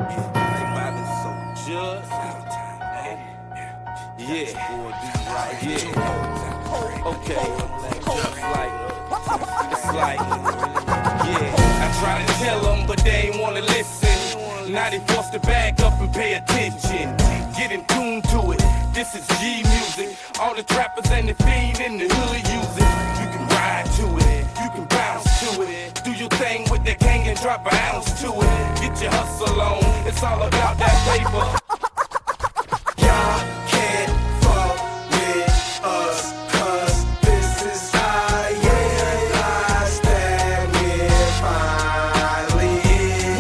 I try to tell them, but they ain't wanna listen. Now they forced to back up and pay attention. Get in tune to it. This is G music. All the trappers and the fiend in the hood use it. You can ride to it, you can bounce to it. Do your thing with the gang and drop an ounce to it. Get your hustle on. It's all about that paper. Y'all can't fuck with us, 'cause this is our year. Last stand here finally.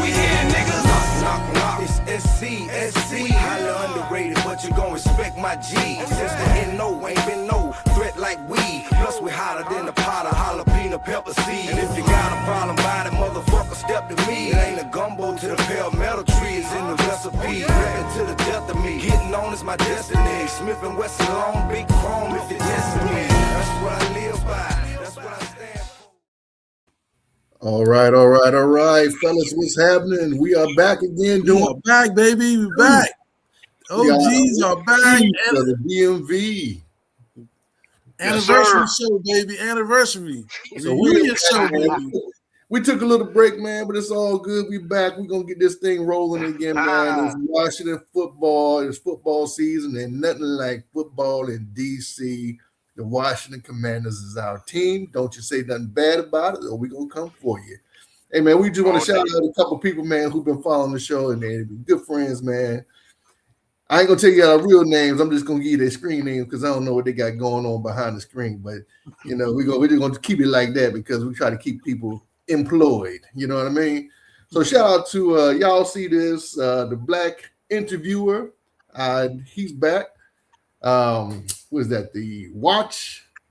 We here, niggas. Knock, knock. It's SC. Highly underrated, but you gon' respect my G. Since the NO ain't been no threat like we. Plus we hotter than a pot of jalapeno pepper seed. And if you got a problem, buy that motherfucker, step to me. It ain't a gumbo to the pale metal tree. It's in the recipe. Rapping to the death of me. Getting on is my destiny. Smith and Wesson long, big chrome if you're testing me. That's what I live by. That's what I stand for. All right, fellas, what's happening? We are back again We are back, baby. We back. OGs are back. For the DMV Anniversary show, baby. Anniversary. So Reunion show, baby. we took a little break, man, but it's all good. We back. We're gonna get this thing rolling again, man. It's Washington football. It's football season, and nothing like football in DC. The Washington Commanders is our team. Don't you say nothing bad about it, or we're gonna come for you. Hey, man, we just want to shout out a couple people, man, who've been following the show, and they've been good friends, man. I ain't gonna tell you our real names. I'm just gonna give you their screen names because I don't know what they got going on behind the screen. But you know, we're just gonna keep it like that because we try to keep people employed. You know what I mean? So shout out to y'all see this the black interviewer. He's back. What is that? The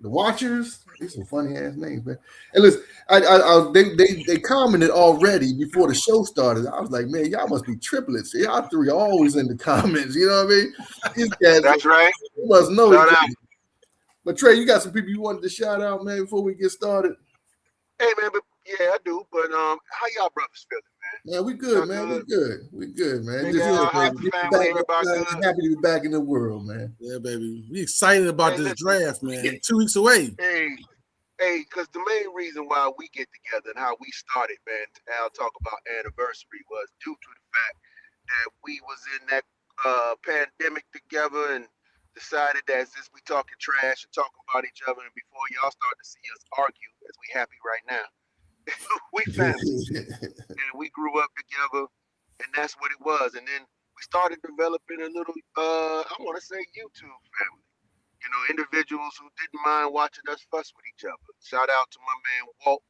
Watchers. These some funny ass names, man. And listen, they commented already before the show started. I was like, man, y'all must be triplets. Y'all three are always in the comments. You know what I mean? These guys, that's right. You must know. Shout out. But Trey, you got some people you wanted to shout out, man, before we get started. Hey, man, but yeah, I do. But how y'all brothers feeling, man? Yeah, we good, man. We good, man. Happy to be back in the world, man. Yeah, baby. We excited about this draft, man. 2 weeks away. Hey, because the main reason why we get together and how we started, man, I'll talk about anniversary was due to the fact that we was in that pandemic together and decided that since we talking trash and talking about each other, and before y'all start to see us argue, as we happy right now, we family. And we grew up together, and that's what it was. And then we started developing a little, I want to say YouTube family. You know, individuals who didn't mind watching us fuss with each other. Shout out to my man Walt,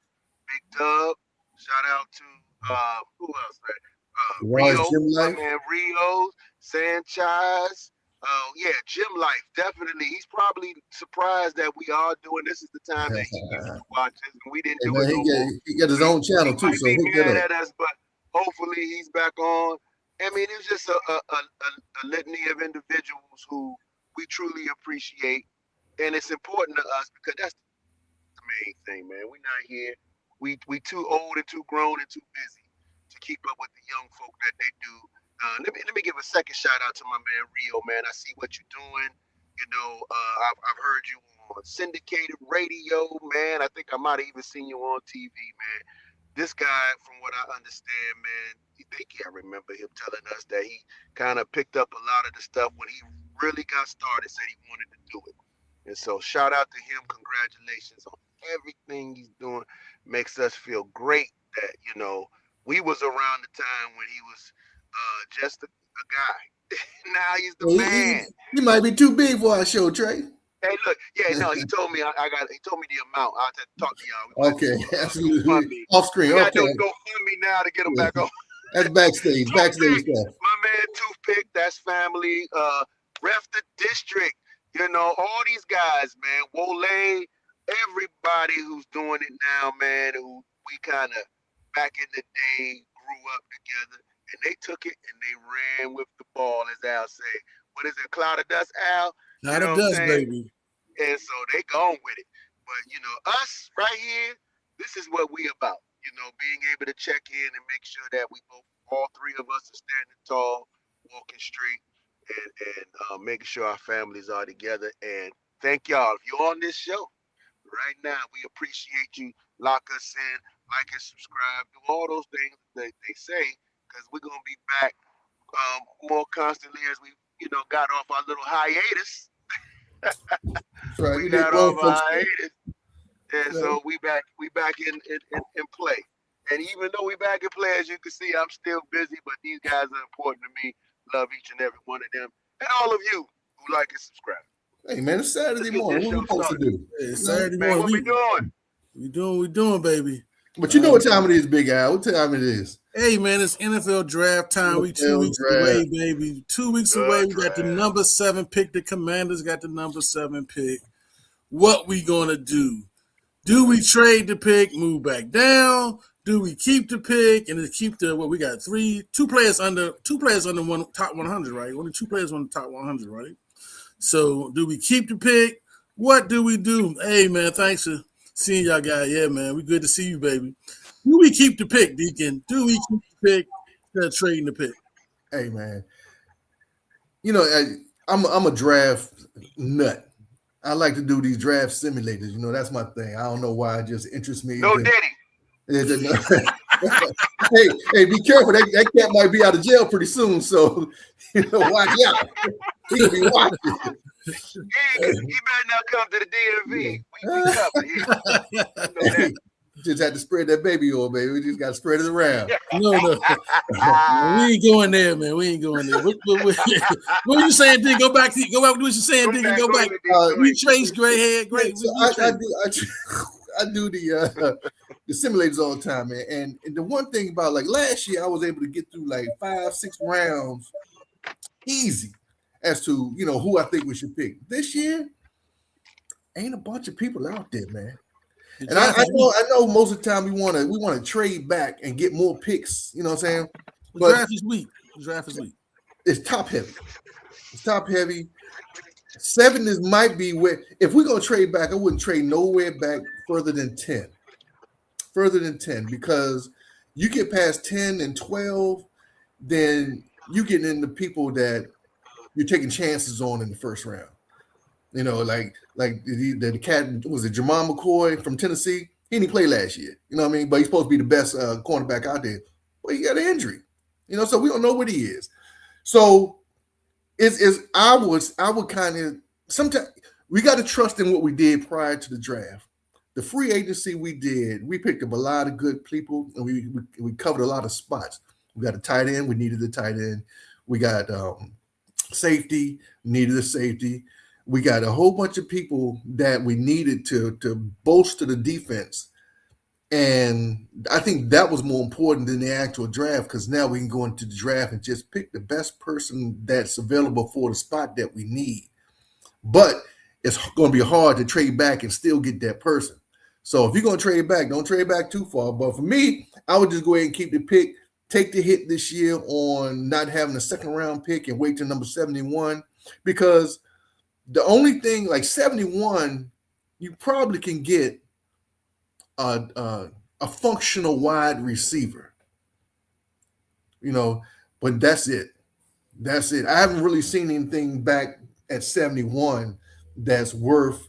Big Dub. Shout out to who else? Rio, my man Rio, Sanchez. Yeah, Jim Life, definitely. He's probably surprised that we are doing this. Is the time that he used to watch this, and we didn't do it. He got his own channel too, so he'll get at us. But hopefully, he's back on. I mean, it's just a litany of individuals who we truly appreciate, and it's important to us because that's the main thing, man. We're not here. We too old and too grown and too busy to keep up with the young folk that they do. Let me give a second shout out to my man Rio, man. I see what you're doing. You know, I've heard you on syndicated radio, man. I think I might have even seen you on TV, man. This guy, from what I understand, man, they can't remember him telling us that he kind of picked up a lot of the stuff when he really got started, said he wanted to do it. And so shout out to him. Congratulations on everything he's doing. Makes us feel great that, you know, we was around the time when he was just a guy. Now he's the man. He might be too big for our show, Trey. Hey, look, yeah, no, he told me he told me the amount. I'll have to talk to y'all. Okay, absolutely. Off screen. We got to go fund me now to get him back on. That's backstage stuff. My man Toothpick, that's family. Ref the district, you know, all these guys, man. Wole, everybody who's doing it now, man, who we kind of back in the day grew up together, and they took it and they ran with the ball, as Al say. What is it, cloud of dust, Al? Cloud of dust, baby. And so they gone with it. But, you know, us right here, this is what we about. being able to check in and make sure that all three of us are standing tall, walking straight, and making sure our families are together. And thank y'all. If you're on this show right now, we appreciate you. Lock us in, like and subscribe, do all those things that they say, because we're gonna be back more constantly as we, got off our little hiatus. That's right. We got off our hiatus, and so we back in play. And even though we back in play, as you can see, I'm still busy, but these guys are important to me. Love each and every one of them, and all of you who like and subscribe. Hey man, it's Saturday morning. What we supposed to do? Hey, Saturday Man, morning. what we doing? We doing, baby. But you know what time it is, Big Al. What time it is? Hey man, it's NFL draft time. We 2 weeks away, baby. 2 weeks away. We got the number 7 pick. The Commanders got the number 7 pick. What we gonna do? Do we trade the pick, move back down? Do we keep the pick and keep we got two players under one top 100, right? Only 2 players on the top 100, right? So do we keep the pick? What do we do? Hey man, thanks for seeing y'all guys. Yeah, man, we good to see you, baby. Do we keep the pick, Deacon? Do we keep the pick instead of trading the pick? Hey man, I'm a draft nut. I like to do these draft simulators. That's my thing. I don't know why it just interests me. No Diddy. hey, be careful. That cat might be out of jail pretty soon. So, watch out. He could be watching. He better not come to the DMV. We covered. Just had to spread that baby oil, baby. We just got to spread it around. No. We ain't going there, man. We ain't going there. What are you saying, D? Go back to what you're saying, D. Go back. Retrace gray hair. Great. So I do the simulators all the time, man. And the one thing about last year, I was able to get through 5-6 rounds easy as to who I think we should pick. This year, ain't a bunch of people out there, man. And I know most of the time we want to trade back and get more picks. You know what I'm saying? But the draft is weak. It's top heavy. It's top heavy. 7 might be where if we're gonna trade back, I wouldn't trade nowhere back further than 10. Further than 10, because you get past 10 and 12, then you get into people that you're taking chances on in the first round. Like the cat was it Jamal McCoy from Tennessee. He didn't play last year. You know what I mean? But he's supposed to be the best cornerback out there. Well, he got an injury. So we don't know what he is. So I would kind of sometimes we got to trust in what we did prior to the draft. The free agency we picked up a lot of good people, and we covered a lot of spots. We got a tight end. We needed a tight end. We got safety. Needed a safety. We got a whole bunch of people that we needed to bolster the defense. And I think that was more important than the actual draft, because now we can go into the draft and just pick the best person that's available for the spot that we need. But it's going to be hard to trade back and still get that person. So if you're going to trade back, don't trade back too far. But for me, I would just go ahead and keep the pick, take the hit this year on not having a second round pick and wait till number 71, because the only thing 71, you probably can get a functional wide receiver, but that's it. That's it. I haven't really seen anything back at 71 that's worth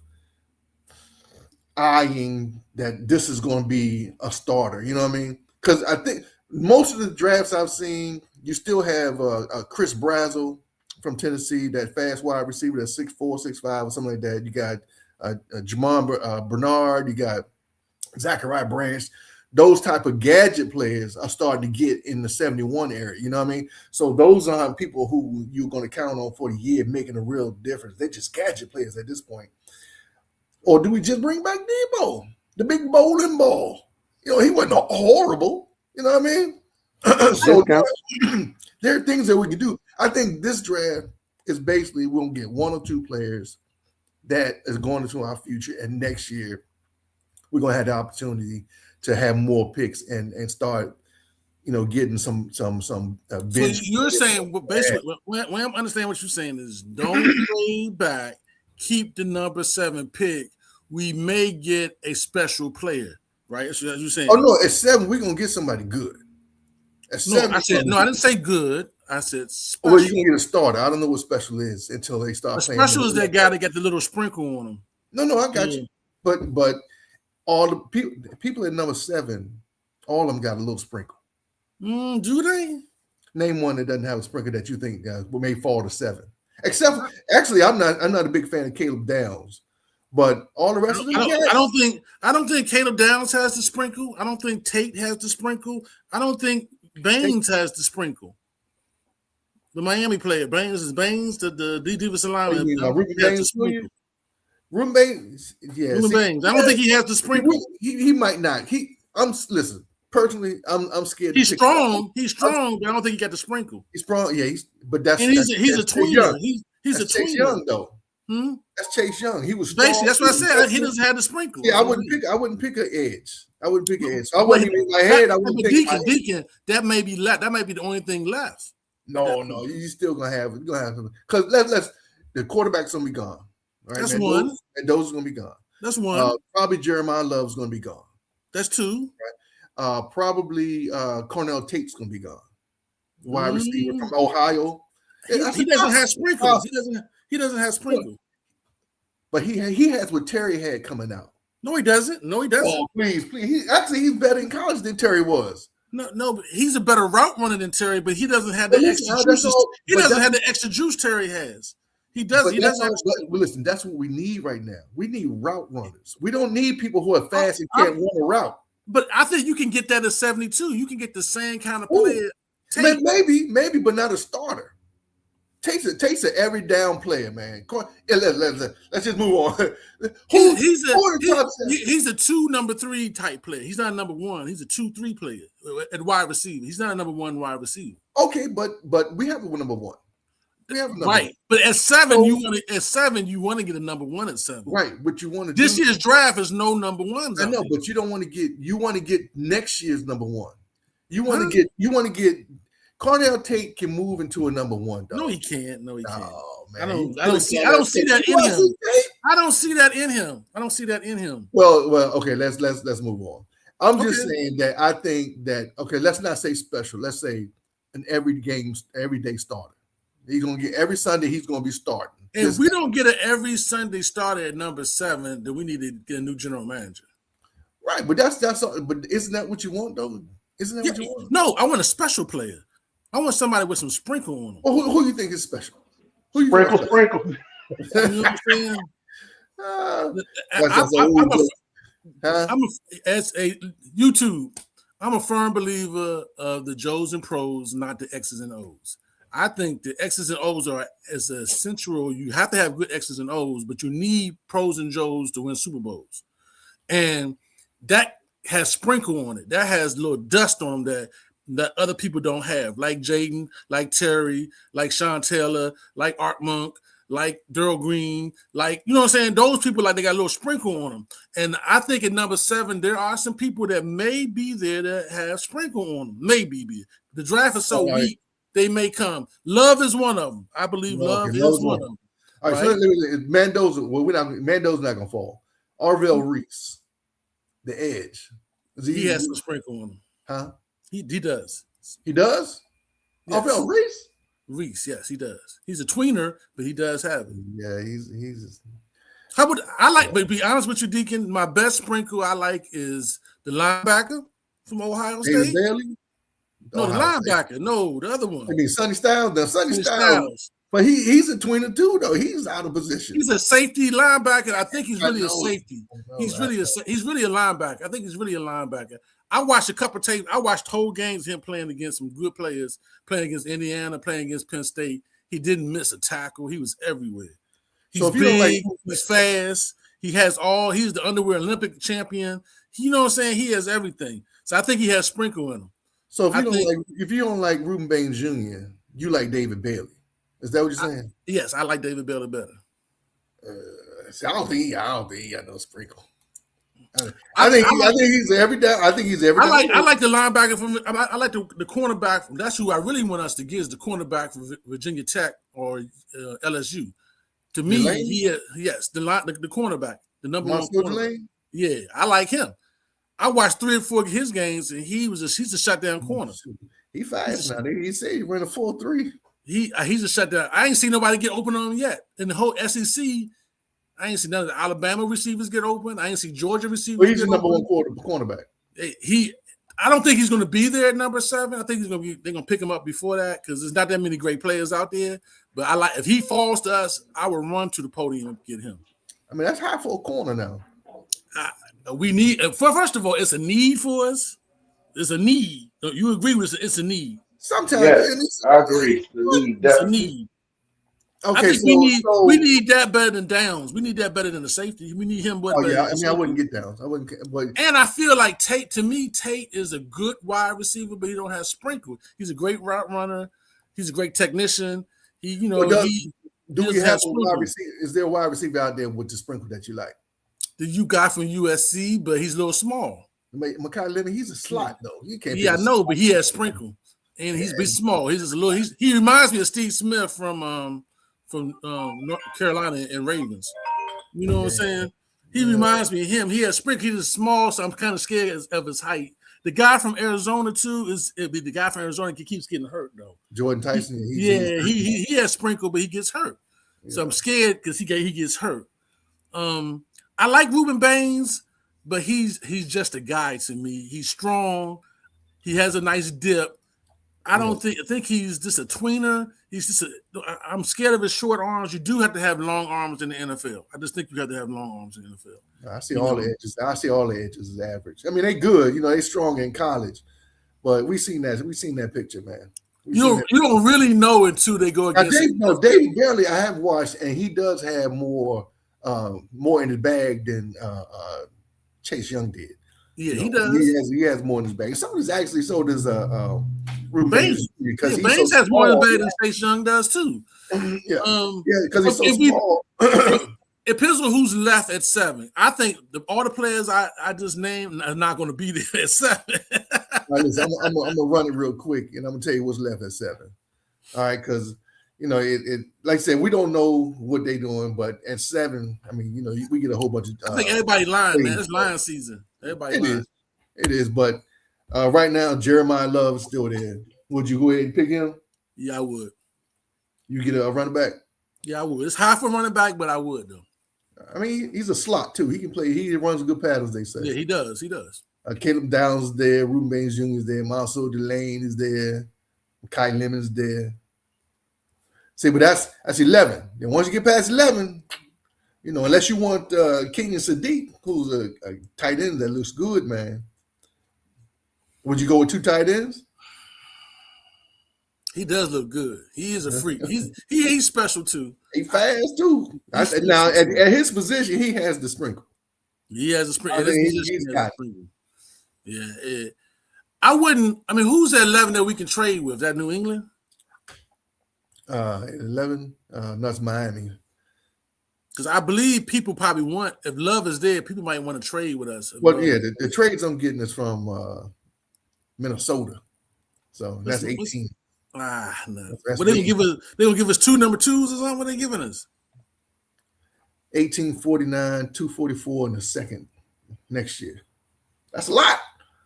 eyeing that this is going to be a starter. You know what I mean? Because I think most of the drafts I've seen, you still have Chris Brazzell from Tennessee, that fast wide receiver that's 6'4", 6'5", or something like that. You got Jamon Bernard. You got Zachariah Branch. Those type of gadget players are starting to get in the 71 area. You know what I mean? So those aren't people who you're going to count on for the year making a real difference. They're just gadget players at this point. Or do we just bring back Debo, the big bowling ball? He wasn't horrible. You know what I mean? So there are things that we can do. I think this draft is basically we're going to get 1 or 2 players that is going into our future, and next year we're going to have the opportunity to have more picks and start, getting some. So you're saying basically, when I understand what you're saying is don't trade back, keep the number 7 pick. We may get a special player. right? That's what you're saying. Oh no, at 7 we're gonna get somebody good. At 7, I didn't say good. I said special. Well, you're gonna get a starter. I don't know what special is until they start playing. Special is that guy that got the little sprinkle on him. No, I got you. But all the people at number 7, all of them got a little sprinkle. Do they? Name one that doesn't have a sprinkle that you think may fall to 7. Except, actually, I'm not a big fan of Caleb Downs, but all the rest of them. I don't think Caleb Downs has the sprinkle. I don't think Tate has the sprinkle. I don't think Baines has the sprinkle. The Miami player, Baines, the defensive lineman. Ruben Baines, yes. Ruben Baines. I don't think he has the sprinkle. He might not. Listen. Personally, I'm scared. He's strong. But I don't think he got the sprinkle. He's strong. Yeah, but that's he's a tweener. He's a tweener. Chase Young though. That's Chase Young. He was strong. Basically, that's what I said. He doesn't have the sprinkle. Yeah, I wouldn't pick an edge. So I wouldn't even in my head. I wouldn't pick Deacon. That may be left. That might be the only thing left. No, you're still gonna have. You're gonna have something because the quarterback's gonna be gone. Right? That's one. And those are gonna be gone. That's one. Probably Jeremiah Love's gonna be gone. That's 2. Right. Probably Cornell Tate's gonna be gone. Wide receiver from Ohio. He doesn't have sprinkles. He doesn't have sprinkles. But he has what Terry had coming out. No, he doesn't. Oh, please. He's better in college than Terry was. No, but he's a better route runner than Terry, but he doesn't have the extra juice. He doesn't have the extra juice Terry has. He doesn't. Listen, that's what we need right now. We need route runners. We don't need people who are fast and can't run a route. But I think you can get that at 72. You can get the same kind of player. Maybe, but not a starter. Takes an every down player, man. Let's just move on. He's a 2 number 3 type player. He's not a number 1. He's a 2-3 player at wide receiver. He's not a number 1 wide receiver. Okay, but we have a number 1. We have number 1. But at 7, you want to get a number 1 at 7. Right, but you want to. This year's draft is no number 1s. I know, but you don't want to get. You want to get next year's number 1. You want to get. Cornell Tate can move into a number 1, though. No, he can't. Oh, man. I don't see that in him. I don't see that in him. Well, okay, let's move on. I'm just saying that I think that let's not say special. Let's say an everyday starter. He's gonna get every Sunday, he's gonna be starting. And if we don't get an every Sunday starter at number 7, then we need to get a new general manager. Right, but that's all, but isn't that what you want though? Isn't that what you want? No, I want a special player. I want somebody with some sprinkle on them. Well, who you think is special? Sprinkle. You know what I'm saying? I'm a firm believer of the Joes and pros, not the X's and O's. I think the X's and O's is essential. You have to have good X's and O's, but you need pros and Joes to win Super Bowls. And that has sprinkle on it. That has a little dust on them that other people don't have, like Jaden, like Terry, like Sean Taylor, like Art Monk, like Darryl Green, like, you know what I'm saying? Those people, like, they got a little sprinkle on them. And I think at number 7, there are some people that may be there that have sprinkle on them. Maybe. The draft is so weak, they may come. Love is one of them. I believe Love is one of them. All right, so Mendoza, Mendoza's not going to fall. Arvell Reese, the edge. He has some sprinkle on him. Huh? He does. He does? Yes. Arvell Reese? Reese, yes, he does. He's a tweener, but he does have it. Yeah, he's. But be honest with you, Deacon, my best sprinkle I like is the linebacker from Ohio State. Bailey? No, the linebacker. No, the other one. I mean, Sonny Styles. But he's a tweener too, though. He's out of position. He's a safety linebacker. I think he's really a safety. He's really a linebacker. I think he's really a linebacker. I watched a couple of tapes. I watched whole games of him playing against some good players, playing against Indiana, playing against Penn State. He didn't miss a tackle. He was everywhere. He's big. He's fast. He's the underwear Olympic champion. You know what I'm saying? He has everything. So I think he has sprinkle in him. So if you don't like Ruben Baines Jr., you like David Bailey. Is that what you're saying? Yes, I like David Bailey better. I don't think he got no sprinkle. I think he's every down. I think he's every. I like the linebacker from. I like the cornerback from. That's who I really want us to get is the cornerback from Virginia Tech or LSU. To me, the cornerback, the number one cornerback. Yeah, I like him. I watched 3 or 4 of his games, and he's a shutdown corner. He fast now. He said he ran a 4.3. He's a shutdown. I ain't seen nobody get open on him yet. In the whole SEC, I ain't seen none of the Alabama receivers get open. I ain't seen Georgia receivers. Well, he's the number one cornerback. I don't think he's going to be there at number 7. I think they're going to pick him up before that because there's not that many great players out there. But if he falls to us, I will run to the podium and get him. I mean, that's high for a corner now. We need first of all, it's a need for us. It's a need. You agree with it's a need. Sometimes, yes, I agree. It's a need. Okay, we need that better than Downs. We need that better than the safety. We need him. I wouldn't get Downs. I wouldn't. But and I feel like Tate. To me, Tate is a good wide receiver, but he don't have sprinkle. He's a great route runner. He's a great technician. Do we have a wide receiver? Is there a wide receiver out there with the sprinkle that you like? The you got from USC, but he's a little small. Makai Lemon, he's a slot though. You can't. Yeah, I know, but he has sprinkle, and he's small. He's just a little. He reminds me of Steve Smith from North Carolina and Ravens. You know what I'm saying? He reminds me of him. He has sprinkle. He's small, so I'm kind of scared of his height. The guy from Arizona too it'd be the guy from Arizona. He keeps getting hurt though. Jordan Tyson. He has sprinkle, but he gets hurt. Yeah. So I'm scared because he gets hurt. I like Ruben Baines, but he's just a guy to me. He's strong. He has a nice dip. I think he's just a tweener. I'm scared of his short arms. You do have to have long arms in the NFL. I just think you have to have long arms in the NFL. I see all the edges. I see all the edges as average. I mean, they good. They strong in college, but we seen that picture, man. You don't really know until they go against. David Gurley, I have watched, and he does have more in his bag than Chase Young did. Yeah, he does. He has more in his bag. So does Ruben Baines. Because Baines has more in his bag than Chase Young does too. Because he's so small. It depends on who's left at 7. I think all the players I just named are not going to be there at 7. Listen, I'm gonna run it real quick, and I'm gonna tell you what's left at 7. All right, because it like I said, we don't know what they're doing, but at 7, I mean, we get a whole bunch of. I think everybody lying, man. It's lying season. Everybody lying. It is, but right now Jeremiah Love is still there. Would you go ahead and pick him? Yeah, I would. You get a running back? Yeah, I would. It's high for running back, but I would though. I mean, he's a slot too. He can play. He runs good patterns. They say. Yeah, he does. Caleb Downs is there. Ruben Baines Jr. is there. Marcel Delane is there. Kai Lemon is there. See, but that's 11. Then once you get past 11, unless you want Kenyon Sadiq, who's a tight end that looks good, man. Would you go with 2 tight ends? He does look good. He is a freak. He's special too. He fast too. Now at his position, he has the sprinkle. He has a sprinkle. He's got it. Yeah. I wouldn't. I mean, who's at 11 that we can trade with? Is that New England? 11. That's Miami. Because I believe people probably want. If Love is there, people might want to trade with us. Well, yeah, the trades I'm getting is from Minnesota, so that's 18. No. But they gonna give us 2 number 2s or something. What are they giving us? 1849, 244 in the second next year. That's a lot.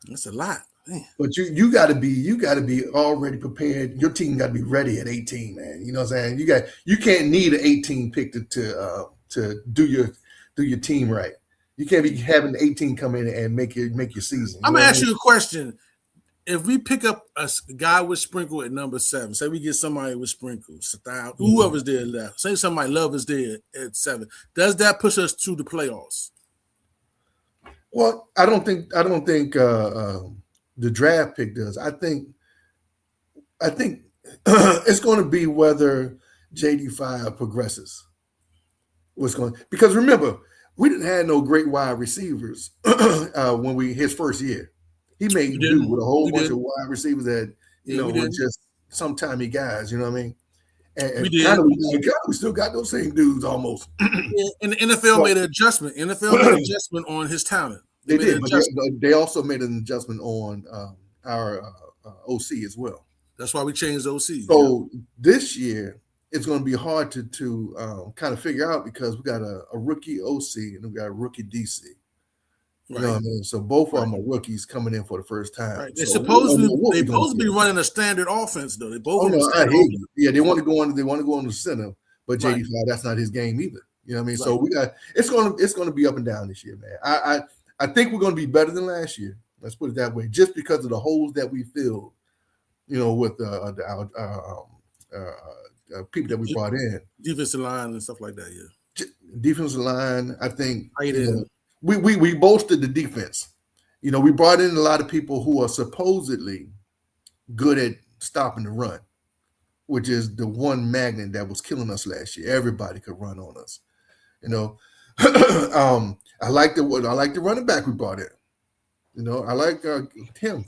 That's a lot. Man. But you got to be already prepared. Your team got to be ready at 18, man. You know what I'm saying? You can't need an 18 pick to do your team right. You can't be having 18 come in and make your season. I'm gonna ask you a question. If we pick up a guy with sprinkle at number 7, say we get somebody with sprinkle, whoever's there left, say somebody Love is there at 7, does that push us to the playoffs? Well, I don't think the draft pick does. I think it's going to be whether JD5 progresses. Because remember, we didn't have no great wide receivers when his first year. He made do with a whole bunch of wide receivers that were just sometimey guys. You know what I mean? And we still got those same dudes almost. Yeah, and the NFL made an adjustment. NFL made an adjustment on his talent. They did, but they also made an adjustment on our OC as well. That's why we changed OC. So this year it's going to be hard to kind of figure out because we got a rookie OC and we got a rookie DC. You know what I mean? So both of them are rookies coming in for the first time. Right. So They're supposed to be running a standard offense, though. They both. Oh no, I hear you. Yeah, they want to go on. They want to go on the center, but JD5, that's not his game either. You know what I mean? Right. So we got it's going to be up and down this year, man. I think we're going to be better than last year. Let's put it that way, just because of the holes that we filled. You know, with people that we brought in, defensive line and stuff like that. Yeah, defensive line. I think we bolstered the defense. You know, we brought in a lot of people who are supposedly good at stopping the run, which is the one magnet that was killing us last year. Everybody could run on us. You know, I like the running back we brought in. You know, I like him.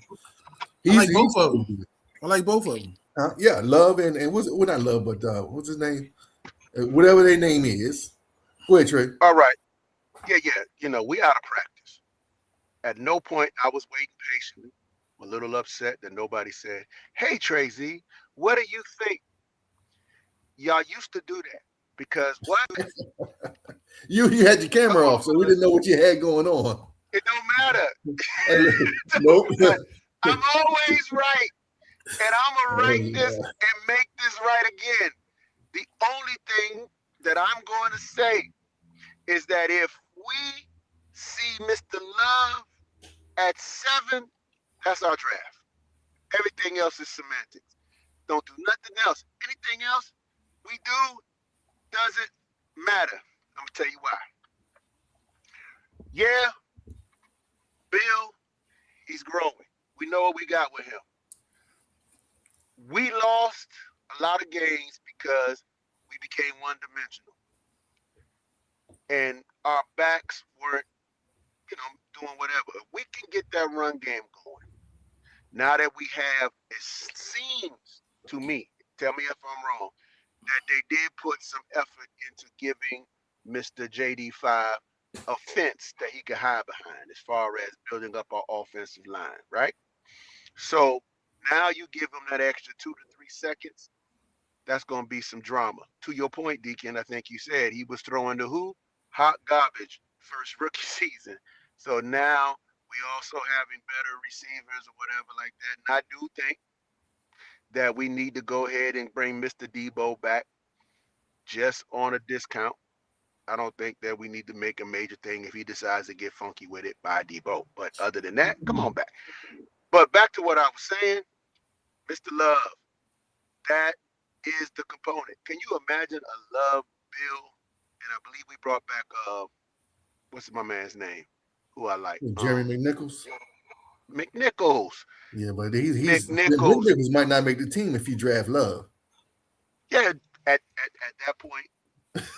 I like both of them. I like both of them. Yeah, Love and not Love, but what's his name? Whatever their name is. Go ahead, Trey. All right. Yeah. You know, we out of practice. At no point I was waiting patiently. I'm a little upset that nobody said, "Hey, Trey Z, what do you think?" Y'all used to do that because what? you had your camera off, so we didn't know what you had going on. It don't matter. Nope. I'm always right. And I'm going to write this and make this right again. The only thing that I'm going to say is that if we see Mr. Love at 7, that's our draft. Everything else is semantics. Don't do nothing else. Anything else we do doesn't matter. I'm going to tell you why. Yeah, Bill, he's growing. We know what we got with him. We lost a lot of games because we became one-dimensional. And our backs weren't, doing whatever. If we can get that run game going, now that we have, it seems to me, tell me if I'm wrong, that they did put some effort into giving Mr. JD5 a fence that he could hide behind as far as building up our offensive line, right? So now you give him that extra 2 to 3 seconds, that's going to be some drama. To your point, Deacon, I think you said he was throwing the who? Hot garbage first rookie season. So now we also having better receivers or whatever like that. And I do think that we need to go ahead and bring Mr. Debo back just on a discount. I don't think that we need to make a major thing if he decides to get funky with it by Debo. But other than that, come on back. But back to what I was saying, Mr. Love, that is the component. Can you imagine a Love Bill? And I believe we brought back, what's my man's name? Who I like? Jerry McNichols. McNichols. Yeah, but McNichols might not make the team if you draft Love. Yeah, at that point,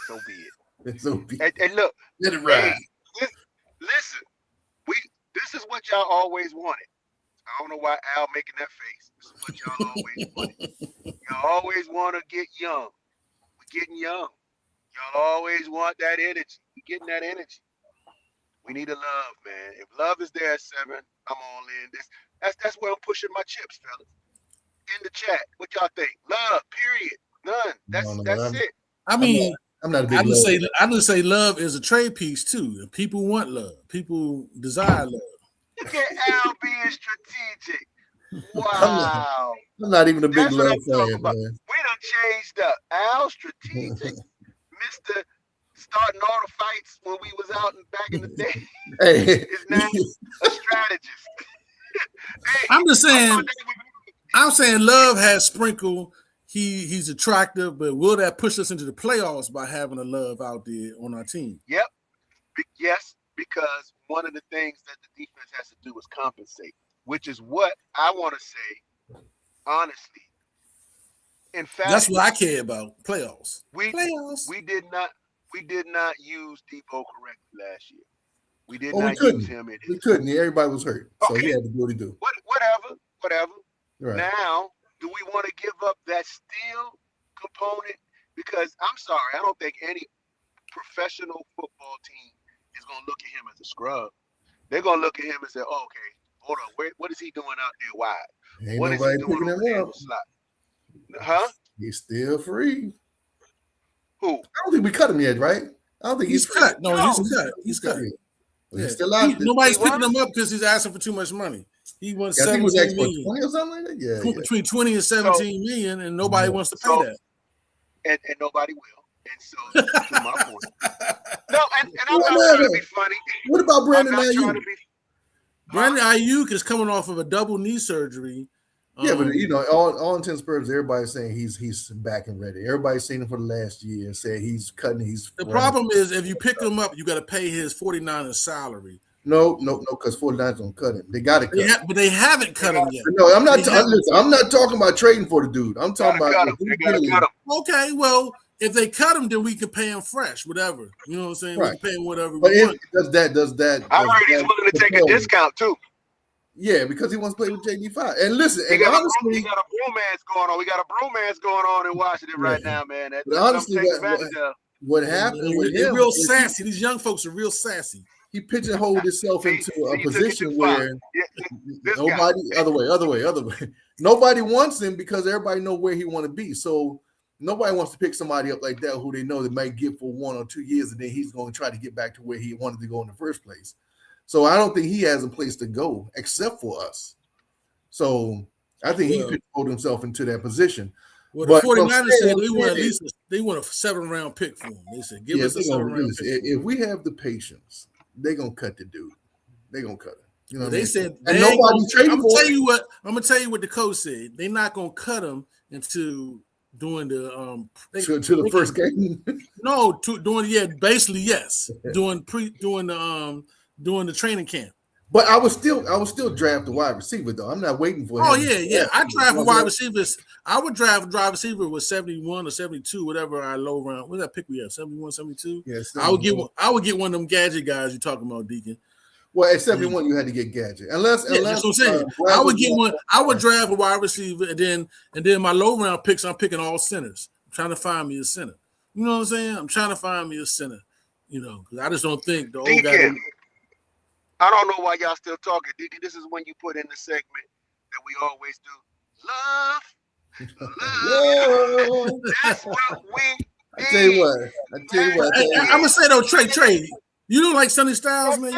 so be it. So be it. And look, let it ride. Hey, listen, this is what y'all always wanted. I don't know why Al making that face. This is what y'all always wanted. Y'all always want to get young. We're getting young. Y'all always want that energy. We're getting that energy. We need a Love, man. If Love is there at 7, I'm all in. That's where I'm pushing my chips, fellas. In the chat, what y'all think? Love, period. None. That's it. I mean, I'm not a big I just say Love is a trade piece too. People want Love. People desire Love. Look at Al being strategic. Wow. I'm not even a big Love fan, man. We done changed up. Al strategic. Mr. Starting all the fights when we was out and back in the day. Hey. His name a strategist. Hey, I'm just saying. I'm saying Love has sprinkle. He's attractive, but will that push us into the playoffs by having a Love out there on our team? Yep. Yes, because one of the things that the defense has to do is compensate, which is what I want to say, honestly. In fact, that's what I care about. Playoffs. We did not use Debo correctly last year. We did not use him in We couldn't. Everybody was hurt. So he had to do what he do. Whatever. Right. Now, do we want to give up that steal component? Because I'm sorry, I don't think any professional football team is going to look at him as a scrub. They're going to look at him and say, oh, okay, hold on. What is he doing out there wide? Ain't what nobody is he doing picking him up. Huh? He's still free. Who? I don't think we cut him yet, right? I don't think he's cut. No, he's cut. He's cut. Yeah. He's still out there. Nobody's picking him up because he's asking for too much money. He wants I think he was 17 asking million. for 20 or something like that. Yeah. Between 20 and 17 million, and nobody wants to pay that. And nobody will. And so, to my point. No, and I'm not trying to be funny. What about Brandon Ayuk? Brandon Ayuk is coming off of a double knee surgery. Yeah, but all intents and purposes, everybody's saying he's back and ready. Everybody's seen him for the last year and said he's cutting. The problem is if you pick him up, you got to pay his 49ers salary. No, because 49ers don't cut him. They got to cut him. But they haven't cut him yet. No, I'm not. I'm not talking about trading for the dude. I'm talking about. They gotta cut him. Okay, well, if they cut him, then we can pay him fresh, whatever. You know what I'm saying? Right. We can pay him whatever but we want. Does that? I heard he's willing to take a discount too. Yeah, because he wants to play with JD5. And listen, he got a bromance going on. We got a bromance going on in Washington right now, man. Honestly, what happened? They're real sassy. These young folks are real sassy. He pigeonholed himself into a position where nobody other way. Nobody wants him because everybody know where he want to be. So nobody wants to pick somebody up like that who they know they might get for 1 or 2 years, and then he's going to try to get back to where he wanted to go in the first place. So I don't think he has a place to go except for us. So I think he pigeonholed himself into that position. Well, the 49ers said they want a 7-round pick for him. They said, give us a 7-round pick. If we have the patience, they're gonna cut the dude. They're gonna cut him. You know what they said and nobody traded I'm for him. I'm gonna tell you what the coach said. They're not gonna cut him until doing the to the first game. No, basically yes. doing the training camp. But I would still draft a wide receiver though. I'm not waiting for him. Oh yeah. I draft a wide receivers. I would draft a wide receiver with 71 or 72, whatever our low round. What's that pick we have? 71, 72? Yes. I would get one of them gadget guys you're talking about, Deacon. Well, at 71, you had to get gadget. Unless that's what I'm saying. I would get one. I would draft a wide receiver, and then my low round picks, I'm picking all centers. I'm trying to find me a center. You know what I'm saying? I'm trying to find me a center. You know, because I just don't think the old guy. I don't know why y'all still talking, Deacon. This is when you put in the segment that we always do. Love. That's what we need. I tell you what. I'm gonna say though, Trey. You don't like Sonny Styles, man.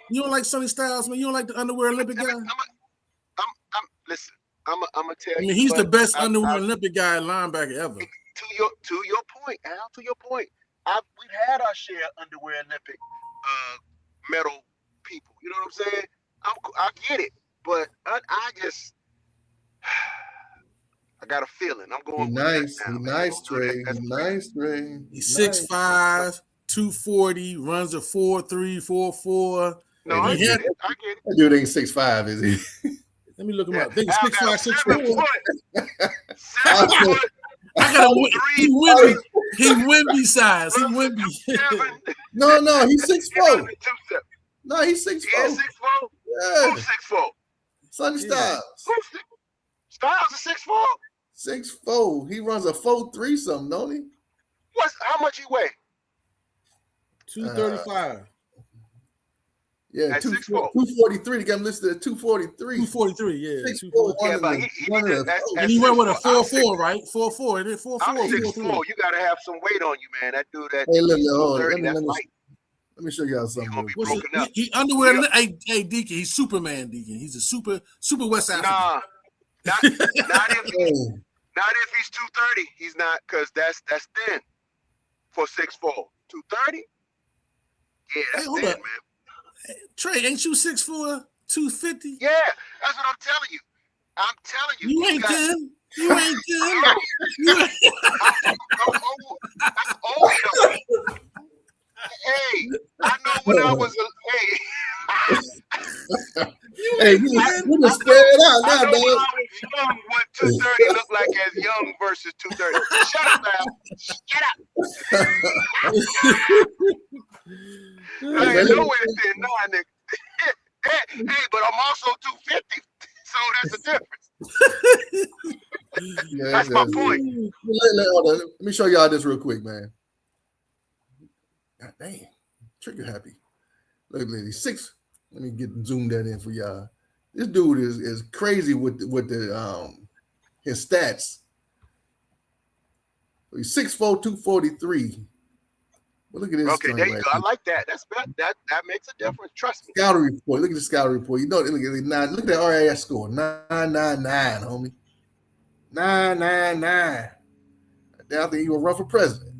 You don't like Sonny Styles, man. You don't like the underwear Olympic guy. Listen. I'm gonna tell you. I mean, he's the best underwear Olympic guy linebacker ever. To your point, Al. To your point, we've had our share of underwear Olympic medal people. You know what I'm saying? I get it, but I got a feeling. I'm going. He's nice, Trey. He's 6'5", 240, runs a 4.3, 4.4. No, I get it. That dude ain't 6'5", is he? Let me look him up. I think he's 6'5", 6'4". 7 foot. I got a he Wimby size. He Wimby. No, he's 6'4". No, he's 6'4". He is 6'4". Yeah. Who's 6'4"? Sonny Styles. Styles is 6'4"? 6'4". He runs a 4.3 something, don't he? How much he weigh? 235. Yeah, 243. They got him listed at 243. 243, yeah. 6'4". And he went with a 4.4, right? 4.4. It is 4.4. I'm 6'4". You got to have some weight on you, man. That dude, hey, let me show y'all something. He underwear. Hey, Deacon. He's Superman, Deacon. He's a super West African. Nah, not if he's 230. He's not, because that's thin for 6'4". 230. Yeah, that's thin, man. Trey, ain't you 6'4", 250? Yeah, that's what I'm telling you. I'm telling you. You ain't thin. You ain't thin. That's old. Hey, I know when I was hey, you just spread it out now, dog. When I was young, what 230 looked like as young versus 230. Shut up, Al. Shut up. I ain't nowhere thin, no, nigga. Hey, but I'm also 250, so that's the difference. Yeah, that's my point. Let me show y'all this real quick, man. God damn, trigger happy. Look at this 6. Let me get zoom that in for y'all. This dude is crazy with the his stats. He's 6'4", 243. Well, look at this. Okay, there you go. I like that. That makes a difference. Trust me. Scouting report. Look at the scouting report. You know, look at that RAS score. 999, homie. 999. I think he will run for president.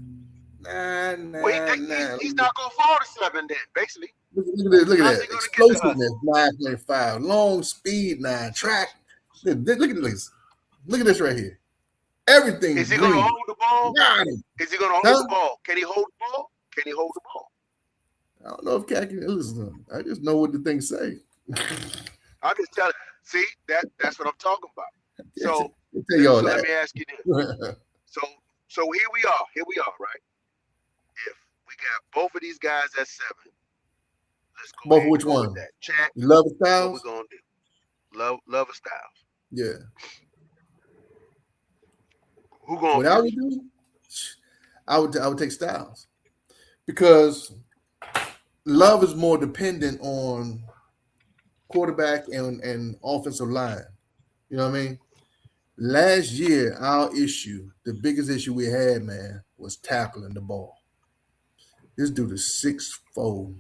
999. He's not going to fall to 7 then, basically. Look at that. Explosiveness, 9.5. Long speed, 9. Track. Look at this. Look at this right here. Everything. Is he going to hold the ball? Got him. Is he going to hold the ball? Can he hold the ball? I don't know if Cat can listen. I just know what the things say. I'm just telling. See, that's what I'm talking about. So, let me ask you this. So here we are, right? If we got both of these guys at 7, let's go. Both which one? That chat. Love of Styles. What we're gonna do? Love of Styles. Yeah. Who going? What I would do? I would take Styles because Love is more dependent on quarterback and offensive line. You know what I mean? Last year, the biggest issue we had, man, was tackling the ball. This dude is 6'4",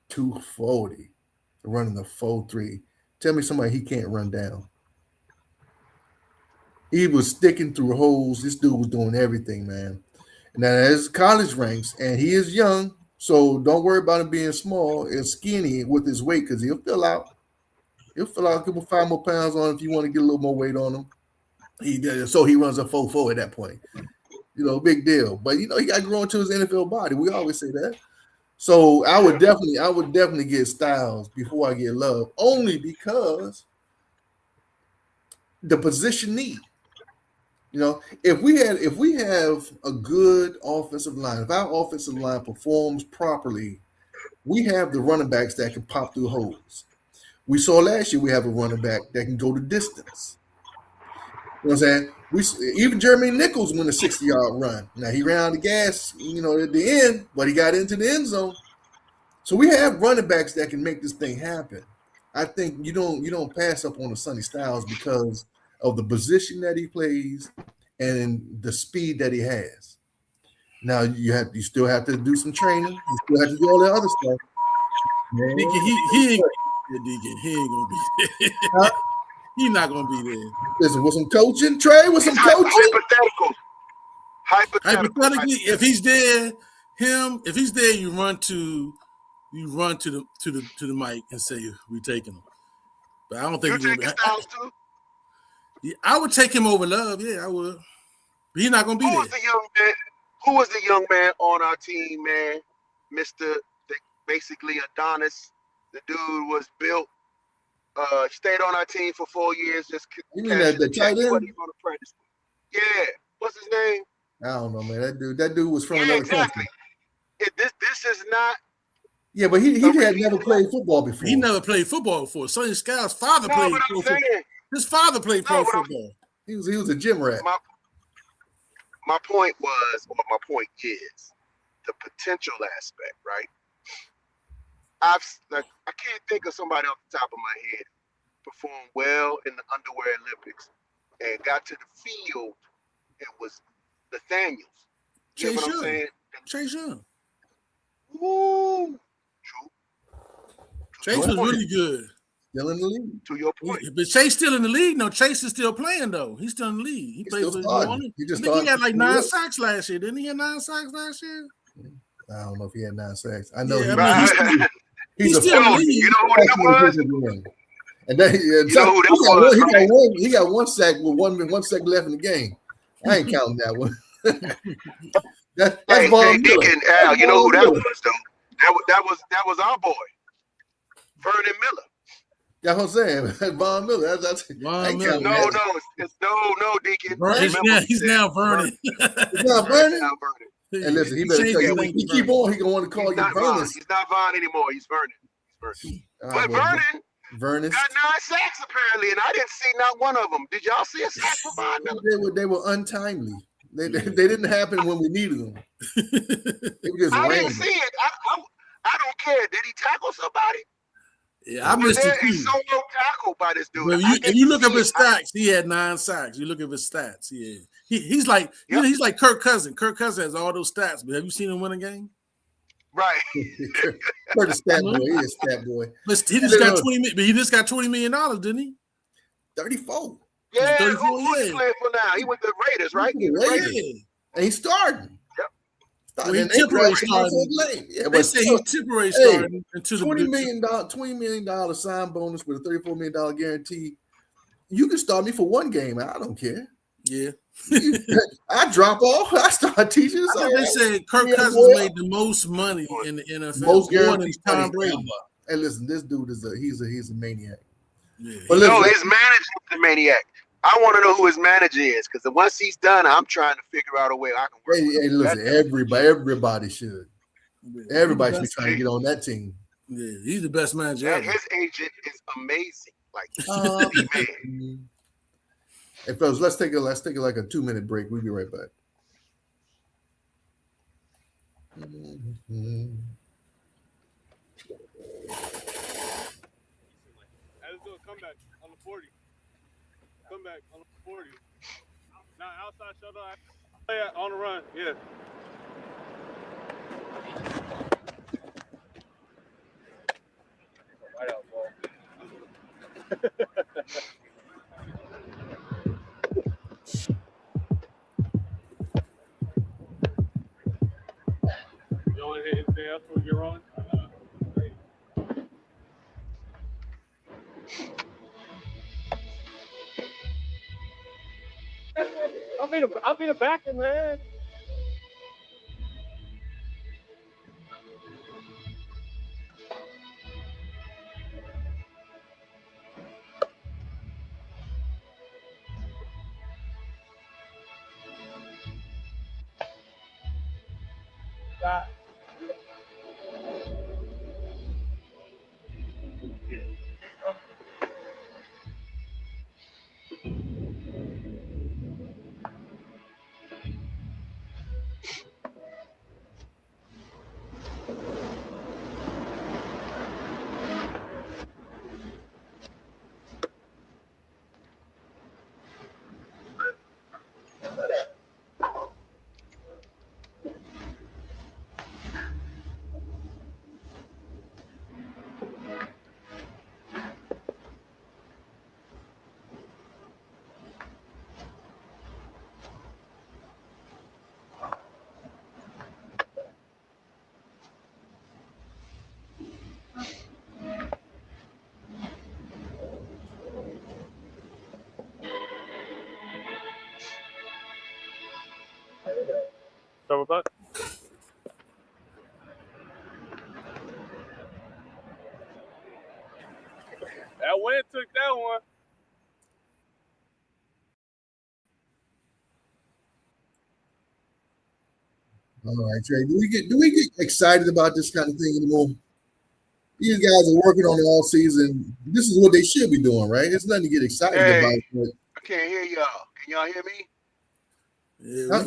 240, running the 4.3. Tell me somebody he can't run down. He was sticking through holes. This dude was doing everything, man. Now, there's college ranks, and he is young, so don't worry about him being small and skinny with his weight because he'll fill out. He'll fill out, give him 5 more pounds on him if you want to get a little more weight on him. So he runs a 4.4 at that point. You know, big deal. But, you know, he got to grow into his NFL body. We always say that. So I would definitely get Styles before I get Love, only because the position need. You know, if we have a good offensive line, if our offensive line performs properly, we have the running backs that can pop through holes. We saw last year we have a running back that can go the distance. You know what I'm saying? Even Jeremy Nichols went a 60-yard run. Now he ran out of gas, you know, at the end, but he got into the end zone. So we have running backs that can make this thing happen. I think you don't pass up on a Sonny Styles because of the position that he plays and the speed that he has. Now you still have to do some training. You still have to do all that other stuff. He ain't gonna be there. He's not gonna be there. Listen, with some coaching, Trey, with some coaching. Hypothetically, if he's there, you run to the mic and say we taking him. But I don't think you taking Styles too. Yeah, I would take him over Love. Yeah, I would. But he's not gonna be there. Who was the young man on our team, man? Basically Adonis. The dude was built. Stayed on our team for 4 years. Just you mean that the tight end? Yeah. What's his name? I don't know, man. That dude was from another country. This is not. Yeah, but he had never played football before. He never played football before. Sonny Styles' father played pro football. His father played pro football. He was a gym rat. My point is the potential aspect, right? I can't think of somebody off the top of my head performed well in the underwear Olympics and got to the field and was Nathaniels. You know what I'm saying? Chase Young. Woo! True. Chase was really good. Still in the league. To your point. But Chase still in the league. No, Chase is still playing though. He's still in the league. He played for New Orleans. He had like 9 sacks last year. Didn't he have 9 sacks last year? I don't know if he had 9 sacks. I know he's still in the league. You know what that was? And then he got 1 sack with 1 second left in the game. I ain't counting that one. That's Von Miller. Deacon, Al, you know who that was though? That was our boy, Vernon Miller. That's what I'm saying. That's Von Miller. That's Von Miller. No, Deacon. He's now Vernon. He's not Vernon. And listen, he better tell you, he keep on. He gonna want to call you Vernon. He's not Von anymore. He's Vernon. But Vernon got 9 sacks apparently, and I didn't see not one of them. Did y'all see a sack for Von Miller? They were untimely. They didn't happen when we needed them. I didn't see it. I don't care. Did he tackle somebody? Yeah, I missed it too. A solo tackle by this dude. If you look up his stats, he had 9 sacks. You look at his stats. He's like he's like Kirk Cousins. Kirk Cousins has all those stats, but have you seen him win a game? Right. Curtis Stat Boy. He is Stat Boy. But he just got $20 million, didn't he? 34. Yeah, 34, who's he playing for now? He with the Raiders, right? He with the Raiders. And he's starting. Yep. Well, he temporary starting. Yeah, they say he's temporary starting into the $20 million sign bonus with a $34 million guarantee. You can start me for one game. I don't care. Yeah. I drop off. I start teaching. They said Kirk Cousins made the most money in the NFL. Most guaranteed Tom Brady. Hey, listen, this dude is a maniac. Yeah. But listen, his manager is the maniac. I want to know who his manager is, because once he's done, I'm trying to figure out a way I can work. Hey, listen, everybody should. Everybody should try to get on that team. Yeah, he's the best manager ever. His agent is amazing. Like, man. Hey, fellas, let's take like a 2-minute break. We'll be right back. Come back on the 40. Come back on the 40. Now outside shuttle. On the run. Yeah. Right out ball. You want to hit anything else before we get rolling? I'll be the backer, man. So we're back. That wind took that one. All right, Trey. Do we get excited about this kind of thing anymore? These guys are working on it all season. This is what they should be doing, right? It's nothing to get excited about. But I can't hear y'all. Can y'all hear me?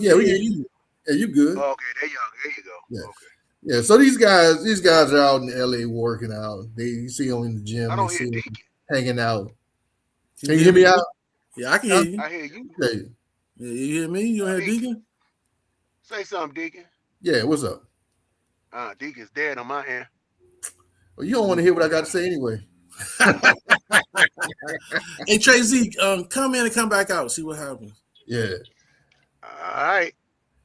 Yeah, we hear you. Yeah, you good? Oh, okay, there you go. Yeah. Okay. Yeah, so these guys are out in LA working out. You see them in the gym. I don't see hear them Deacon. hanging out. Can you hear me out? Yeah, I can hear you. I hear you. Okay. Yeah, you hear me? You hear Deacon? Say something, Deacon. Yeah, what's up? Deacon's dead on my end. Well, you don't want to hear what I got to say anyway. Hey, Trey Z, come in and come back out. See what happens. Yeah. All right.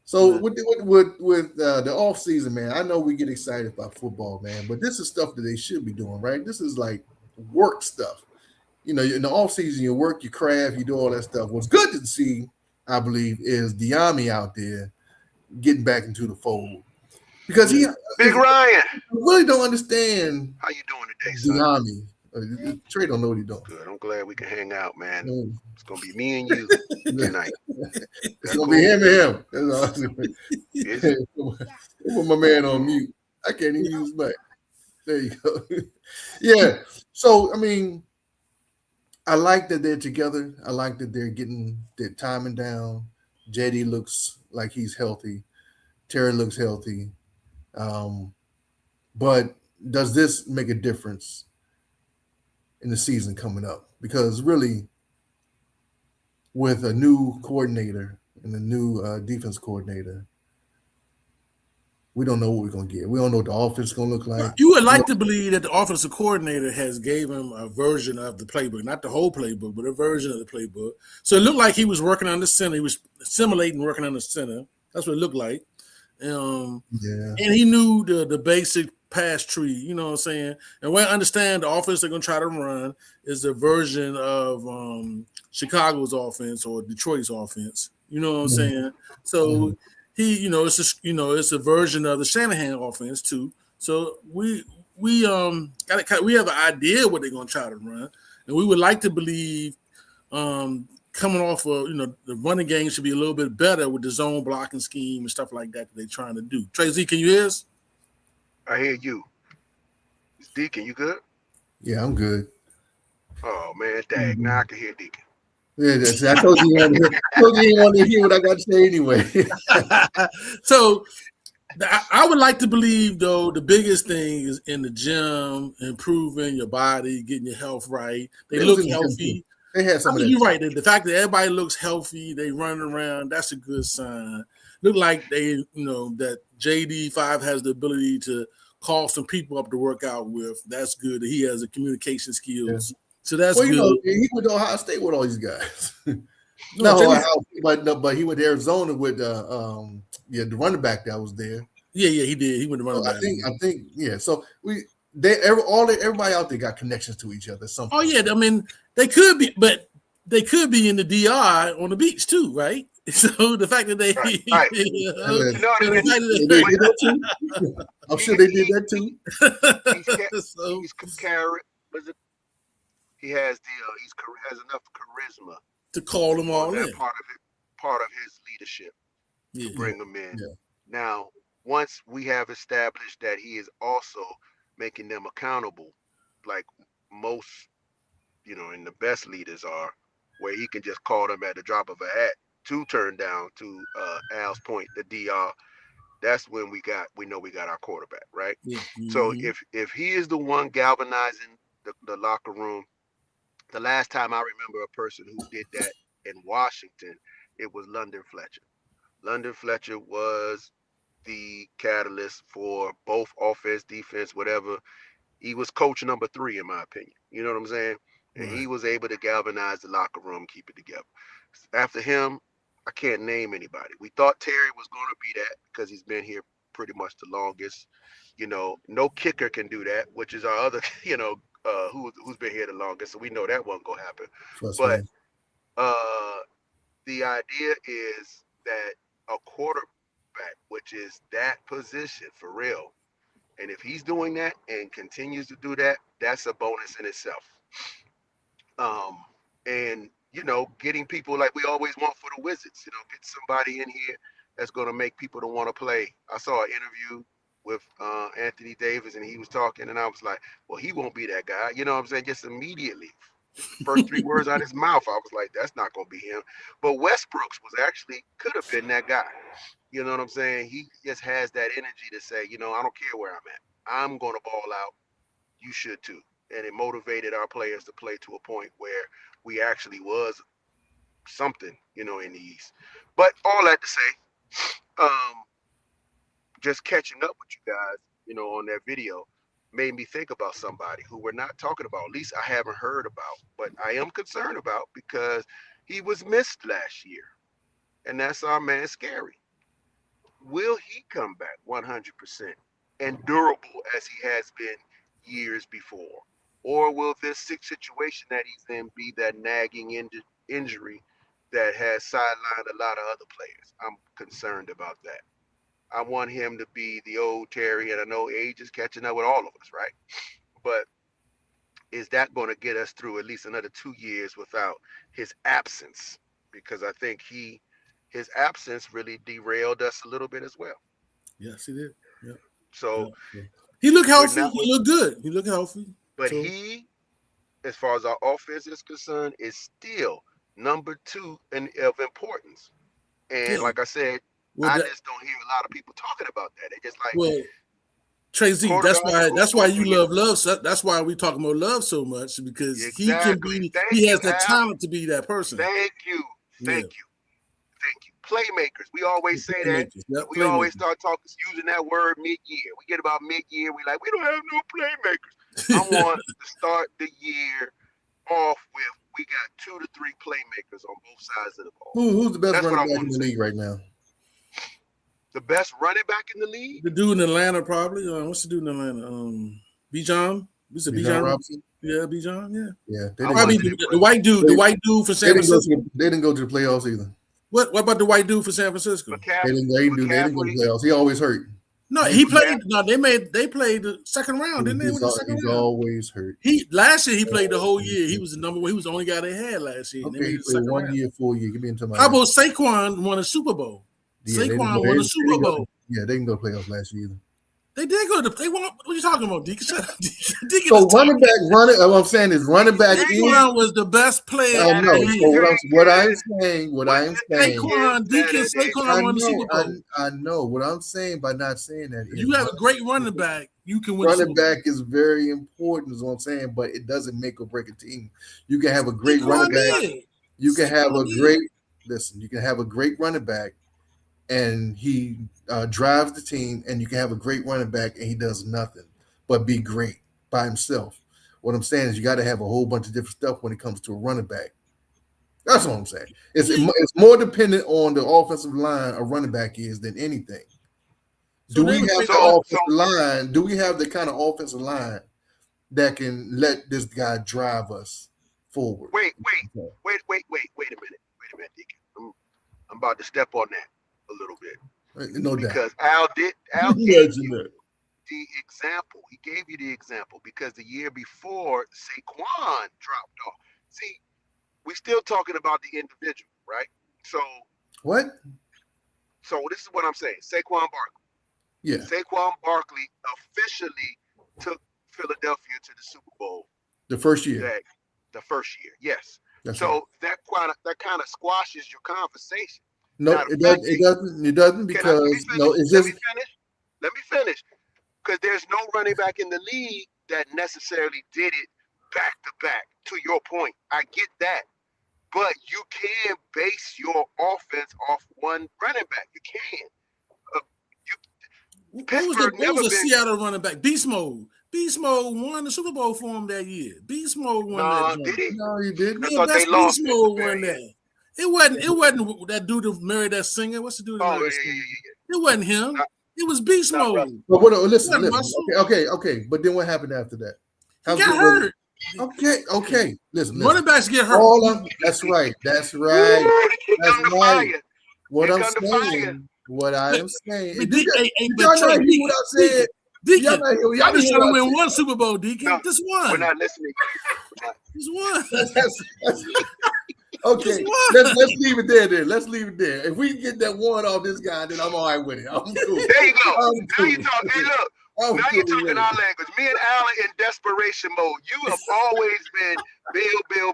So with the off season, man, I know we get excited about football, man, but this is stuff that they should be doing, right? This is like work stuff. You know, in the off season, you work, you craft, you do all that stuff. What's good to see, I believe, is Diami out there getting back into the fold because Big Ryan. I really don't understand how you doing today, son. Diami. Trey don't know what he's doing. Good. I'm glad we can hang out, man. It's gonna be me and you tonight. It's gonna be him and him. That's all. Put my man on mute. I can't even use back. There you go. Yeah. So I mean, I like that they're together. I like that they're getting their timing down. JD looks like he's healthy. Terry looks healthy. But does this make a difference in the season coming up? Because really, with a new coordinator and a new defense coordinator, we don't know what we're gonna get. We don't know what the offense is gonna look like. You would like to believe that the offensive coordinator has gave him a version of the playbook, not the whole playbook, but a version of the playbook. So it looked like he was working on the center. He was simulating working on the center. That's what it looked like. And he knew the basic pass tree, you know what I'm saying? And what I understand the offense they're going to try to run is a version of Chicago's offense or Detroit's offense. You know what I'm saying? So he, it's a version of the Shanahan offense too. So we have an idea what they're going to try to run, and we would like to believe coming off of, the running game should be a little bit better with the zone blocking scheme and stuff like that they're trying to do. Tracy, can you hear us? I hear you. Deacon, you good? Yeah, I'm good. Oh man, dang! Now I can hear Deacon. Yeah, I told you you wanted to hear what I got to say anyway. So I would like to believe, though, the biggest thing is in the gym, improving your body, getting your health right. They look healthy. They had some of that. You're right. The fact that everybody looks healthy, they running around, that's a good sign. Look like they, that JD5 has the ability to call some people up to work out with. That's good. That he has the communication skills. Yeah. So that's good. He went to Ohio State with all these guys. But he went to Arizona with the running back that was there. Yeah, he did. He went to running back. I think. Yeah. So everybody out there got connections to each other. Oh yeah, I mean they could be, but they could be in the DR on the beach too, right? So the fact that they, I'm sure they did that too. He has has enough charisma to call them all in. Part of his leadership to bring them in. Yeah. Now, once we have established that he is also making them accountable, like most, and the best leaders are, where he can just call them at the drop of a hat to turn down, to Al's point, the DR. That's when we know we got our quarterback, right? Mm-hmm. So if he is the one galvanizing the locker room, the last time I remember a person who did that in Washington, it was London Fletcher. London Fletcher was the catalyst for both offense, defense, whatever. He was coach number 3, in my opinion. You know what I'm saying? And he was able to galvanize the locker room, keep it together. After him, I can't name anybody. We thought Terry was going to be that because he's been here pretty much the longest. No kicker can do that, which is our other, who's been here the longest. So we know that wasn't going to happen. But the idea is that a quarterback, which is that position for real, and if he's doing that and continues to do that, that's a bonus in itself. And getting people like we always want for the Wizards, get somebody in here that's going to make people to want to play. I saw an interview with Anthony Davis, and he was talking, and I was like, well, he won't be that guy. You know what I'm saying? Just immediately, first 3 words out of his mouth, I was like, that's not going to be him. But Westbrooks could have been that guy. You know what I'm saying? He just has that energy to say, I don't care where I'm at. I'm going to ball out. You should too. And it motivated our players to play to a point where we actually was something, in the East. But all that to say, just catching up with you guys, on that video made me think about somebody who we're not talking about. At least I haven't heard about, but I am concerned about because he was missed last year. And that's our man Scary. Will he come back 100% and durable as he has been years before? Or will this situation that he's in be that nagging injury that has sidelined a lot of other players? I'm concerned about that. I want him to be the old Terry, and I know age is catching up with all of us, right? But is that going to get us through at least another 2 years without his absence? Because I think his absence really derailed us a little bit as well. Yes, he did. Yeah. So he looked healthy. He looked good. He looked healthy. But he, as far as our offense is concerned, is still number 2 of importance. And like I said, I just don't hear a lot of people talking about that. They just like, well, Tracy, that's why you love Love. So that's why we talk about Love so much, because he can be. He has the talent to be that person. Thank you. playmakers. We always say that. Yep, we always start using that word mid-year. We get about mid-year, we don't have no playmakers. I want to start the year off with we got 2 to 3 playmakers on both sides of the ball. Who's the best running back in the league right now? The best running back in the league? The dude in Atlanta, probably. What's the dude in Atlanta? Bijan. Who's it? Bijan Robinson? Yeah, Bijan. Yeah. The white dude. The white dude for San Francisco. They didn't go to the playoffs either. What about the white dude for San Francisco? They didn't go to the playoffs. He always hurt. No, he played. No, they played the second round, didn't they? He's always hurt. Last year he played the whole year. He was the number one. He was the only guy they had last year. Okay, he played 1 year, full year. Give me into my. How about Saquon won a Super Bowl? Saquon won a Super Bowl. Yeah, they didn't go to playoffs last year either. They did go to they won. What are you talking about, Deacon? Deacon so running back, what I'm saying is running back. Saquon was the best player. I know. So what I'm saying. Saquon, Deacon, Saquon won the Super Bowl. I know what I'm saying by not saying that. You have a great running back. You can win. Running back is very important, is what I'm saying, but it doesn't make or break a team. You can have a great running back. You can have a great. Listen, you can have a great running back, and he drives the team, and you can have a great running back, and he does nothing but be great by himself. What I'm saying is you got to have a whole bunch of different stuff when it comes to a running back. That's what I'm saying. It's more dependent on the offensive line a running back is than anything. Do we have the offensive line? Do we have the kind of offensive line that can let this guy drive us forward? Wait a minute, Deacon. I'm about to step on that a little bit. No doubt. Because Al gave you the example. He gave you the example because the year before Saquon dropped off. See, we're still talking about the individual, right? So what? So this is what I'm saying. Saquon Barkley. Yeah. Saquon Barkley officially took Philadelphia to the Super Bowl. The first year. Yes. That's so right. that kind of squashes your conversation. No, it doesn't because it's just. Let me finish. Because there's no running back in the league that necessarily did it back to back. To your point, I get that, but you can base your offense off one running back. You can. Pittsburgh never been. Seattle running back Beast Mode. Beast Mode won the Super Bowl for him that year. Beast Mode won that. Did he? No, he didn't. Yeah, that's Beast Mode won that. It wasn't that dude who married that singer. What's the dude? Yeah. It wasn't him. It was Beast Mode. But listen. Okay. But then what happened after that? He got hurt. Okay. Listen. Running backs get hurt. That's right. What I'm saying. Deacon, y'all just trying to win one Super Bowl, Deacon. No, just one. We're not listening. Just one. Okay, let's leave it there. Then let's leave it there. If we can get that one off this guy, then I'm all right with it. I'm cool. There you go. Now you talk. Hey, look. Now you're talking our language. Me and Alan in desperation mode. You have always been Bill,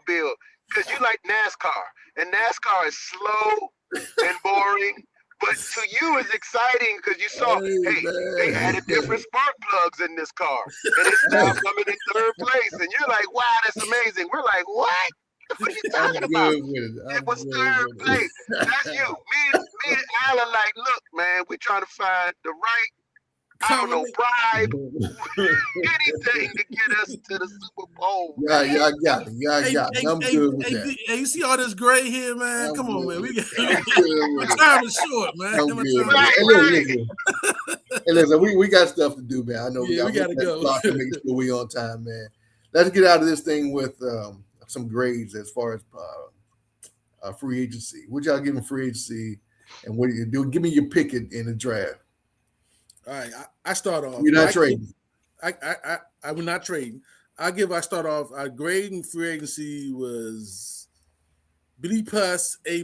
because you like NASCAR, and NASCAR is slow and boring. But to you, it's exciting because you saw, they added different spark plugs in this car, and it's now coming in third place. And you're like, wow, that's amazing. We're like, what? What are you talking about? It was third place. That's you. Me and Alan, like, look, man, we're trying to find the right, bribe, anything to get us to the Super Bowl. Yeah, I got it. I'm good with that. Hey, you see all this gray here, man? Come on, man. My time is short, man. Hey, listen, we got stuff to do, man. I know we got to go. Make sure we on time, man. Let's get out of this thing with some grades as far as free agency. What y'all giving free agency, and what do you do? Give me your pick in the draft. All right, I start off. You're not trading. I will not trade. I start off. Our grade in free agency was B+, A-.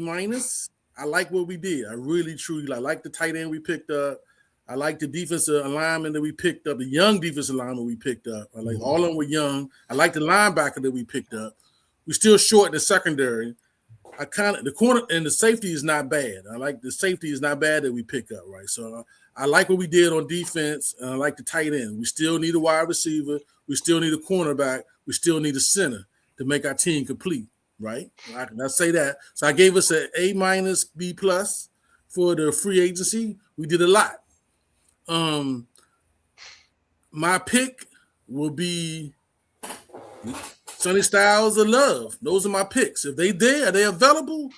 I like what we did. I really, truly like the tight end we picked up. I like the defensive alignment that we picked up, the young defensive alignment we picked up. I like all of them were young. I like the linebacker that we picked up. We still short in the secondary. The corner and the safety is not bad. I like the safety is not bad that we pick up, right? So I like what we did on defense, and I like the tight end. We still need a wide receiver. We still need a cornerback. We still need a center to make our team complete, right? I say that. So I gave us an A-, B+. for the free agency. We did a lot. My pick will be Sonny Styles or Love. Those are my picks. If they there, are they available?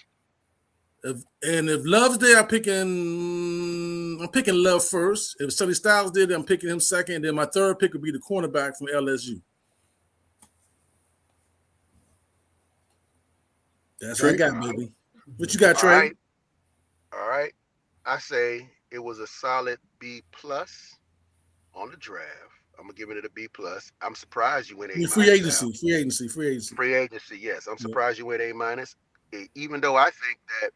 If Love's there, I'm picking Love first. If Sonny Styles did, I'm picking him second. And then my third pick would be the cornerback from LSU. That's what I got, baby. What you got, Trey? All right. I say it was a solid B+ on the draft. I'm gonna give it a B+. I'm surprised you went A-. Free agency. Yes, I'm surprised you went A-. Even though I think that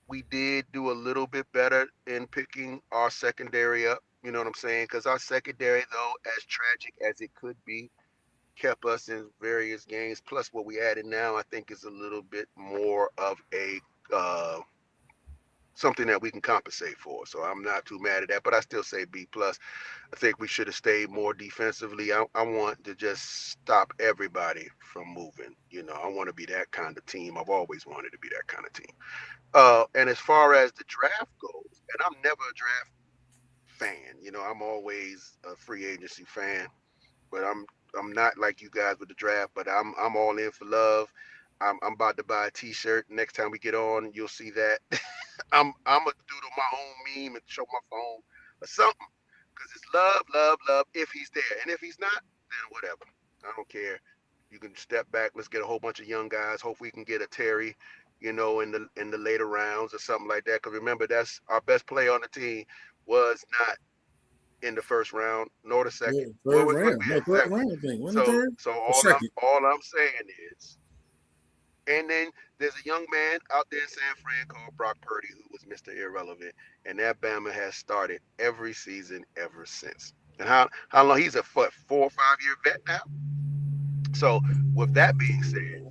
we did do a little bit better in picking our secondary up. You know what I'm saying? Because our secondary, though, as tragic as it could be, kept us in various games. Plus, what we added now, I think, is a little bit more of a something that we can compensate for. So I'm not too mad at that, but I still say B+. I think we should have stayed more defensively. I want to just stop everybody from moving. You know, I want to be that kind of team. I've always wanted to be that kind of team. And as far as the draft goes, and I'm never a draft fan. You know, I'm always a free agency fan, but I'm not like you guys with the draft, but I'm all in for Love. I'm about to buy a T-shirt. Next time we get on, you'll see that. I'm gonna doodle my own meme and show my phone or something, because it's love if he's there, and if he's not, then whatever. I don't care. You can step back. Let's get a whole bunch of young guys. Hopefully, we can get a Terry, you know, in the later rounds or something like that. Because remember, that's our best player on the team was not in the first round nor the second. Third round, I think. So all I'm saying is. And then there's a young man out there in San Fran called Brock Purdy who was Mr. Irrelevant, and that Bama has started every season ever since. And how long? He's a 4 or 5 year vet now. So with that being said,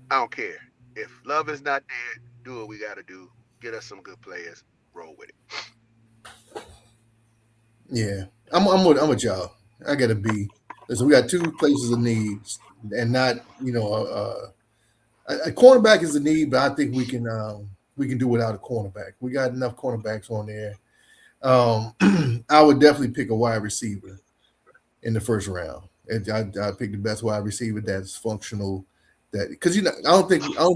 I don't care. If Love is not there, do what we got to do. Get us some good players. Roll with it. Yeah, I'm with y'all. I got to be. Listen, we got two places of needs, and not, you know, a cornerback is a need, but I think we can do without a cornerback. We got enough cornerbacks on there. I would definitely pick a wide receiver in the first round. And I pick the best wide receiver that's functional. That because, you know, I don't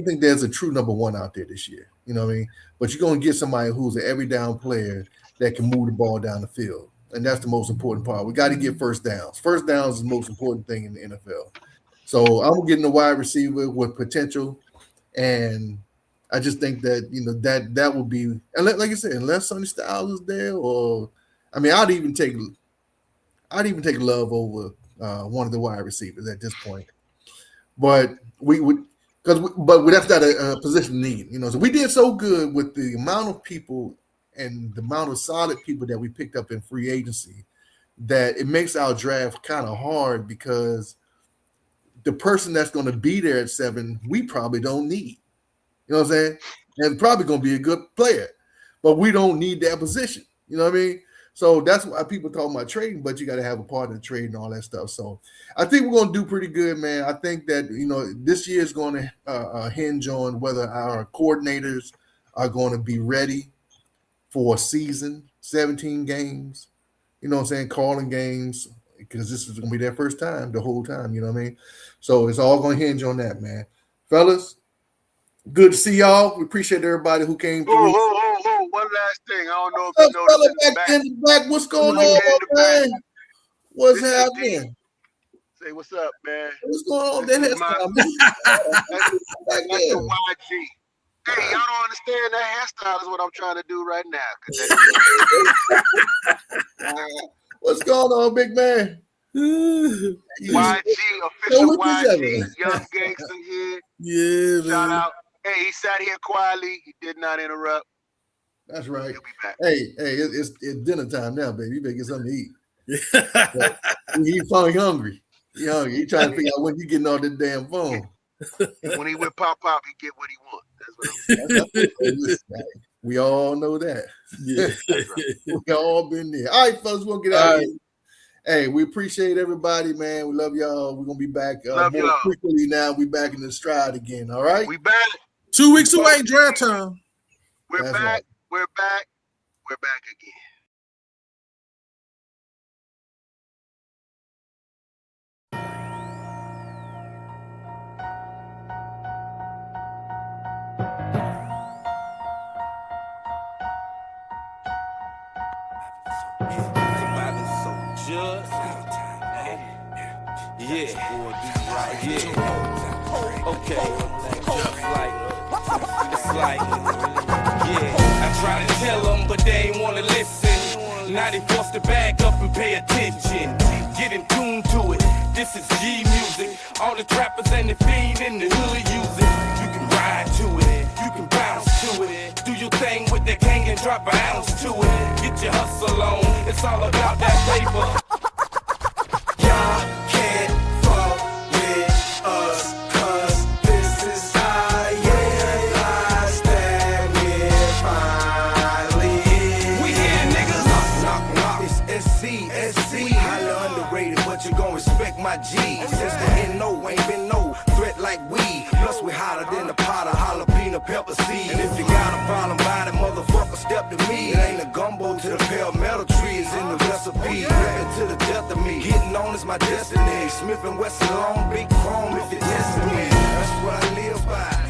think there's a true number one out there this year. You know what I mean? But you're gonna get somebody who's an every down player that can move the ball down the field. And that's the most important part. We got to get first downs. First downs is the most important thing in the NFL. So I'm getting a wide receiver with potential, and I just think that, you know, that will be, and like I said, unless Sonny Styles is there, or I mean, I'd even take Love over one of the wide receivers at this point. But that's not a position need, you know. So we did so good with the amount of people and the amount of solid people that we picked up in free agency that it makes our draft kind of hard, because the person that's going to be there at 7, we probably don't need. You know what I'm saying? And probably going to be a good player, but we don't need that position. You know what I mean? So that's why people talk about trading, but you got to have a partner to trade and all that stuff. So I think we're going to do pretty good, man. I think that, you know, this year is going to hinge on whether our coordinators are going to be ready for a season, 17 games, you know what I'm saying, calling games, because this is going to be their first time the whole time, you know what I mean? So it's all going to hinge on that, man. Fellas, good to see y'all. We appreciate everybody who came through. One last thing. I don't know if you noticed back in the back. What's going on, man? What's happening? Say what's up, man. What's going on? That's the YG. Hey, y'all don't understand that hairstyle is what I'm trying to do right now. What's going on, big man? YG, official YG, young gangster here. Yeah, shout out. Hey, he sat here quietly. He did not interrupt. That's right. He'll be back. Hey, it's dinner time now, baby. You better get something to eat. He's probably hungry. He hungry. He trying to figure out when you getting on the damn phone. When he with pop, he get what he want. That's what we all know that. Yeah. We all been there. All right, folks, we'll get out of here. Hey, we appreciate everybody, man. We love y'all. We're gonna be back more quickly now. We back in the stride again. All right. We back. 2 weeks away, draft time. We're That's back. right. We're back. We're back again. I try to tell them, but they ain't wanna listen. Now they forced to back up and pay attention. Get in tune to it. This is G music. All the trappers and the fiend in the hood use it. You can ride to it, you can bounce to it. Do your thing with the king and drop an ounce to it. Get your hustle on. It's all about that paper. Y'all can't fuck with us, 'cause this is how that we're finally in. We here, niggas. Knock, knock, it's SC. Highly underrated, but you gon' respect my G. Since the NO ain't been no threat like we. Plus we hotter than the pot of jalapeno pepper seed. And if you got a problem by that motherfucker, step to me. It ain't a gumbo to the pale metal tree, it's in the recipe. Rapping to the death of me. Getting on is my destiny. Smith & Wesson long, big chrome if you're testing me. That's what I live by.